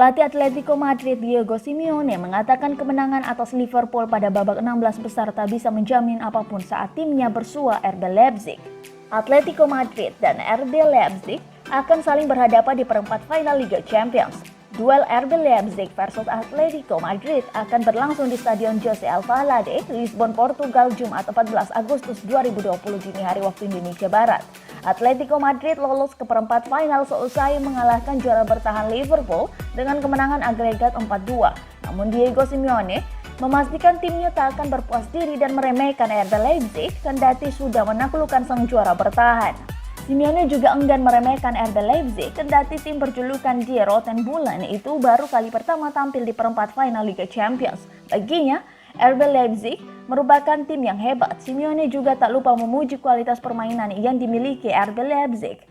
Pelatih Atletico Madrid Diego Simeone mengatakan kemenangan atas Liverpool pada babak 16 besar tak bisa menjamin apapun saat timnya bersua RB Leipzig. Atletico Madrid dan RB Leipzig akan saling berhadapan di perempat final Liga Champions. Duel RB Leipzig versus Atletico Madrid akan berlangsung di Stadion José Alvalade, Lisbon, Portugal, Jumat 14 Agustus 2020 dini hari waktu Indonesia Barat. Atletico Madrid lolos ke perempat final seusai mengalahkan juara bertahan Liverpool dengan kemenangan agregat 4-2. Namun Diego Simeone memastikan timnya tak akan berpuas diri dan meremehkan RB Leipzig kendati sudah menaklukkan sang juara bertahan. Simeone juga enggan meremehkan RB Leipzig kendati tim berjulukan Die Roten Bullen itu baru kali pertama tampil di perempat final Liga Champions. Baginya, RB Leipzig merupakan tim yang hebat. Simeone juga tak lupa memuji kualitas permainan yang dimiliki RB Leipzig.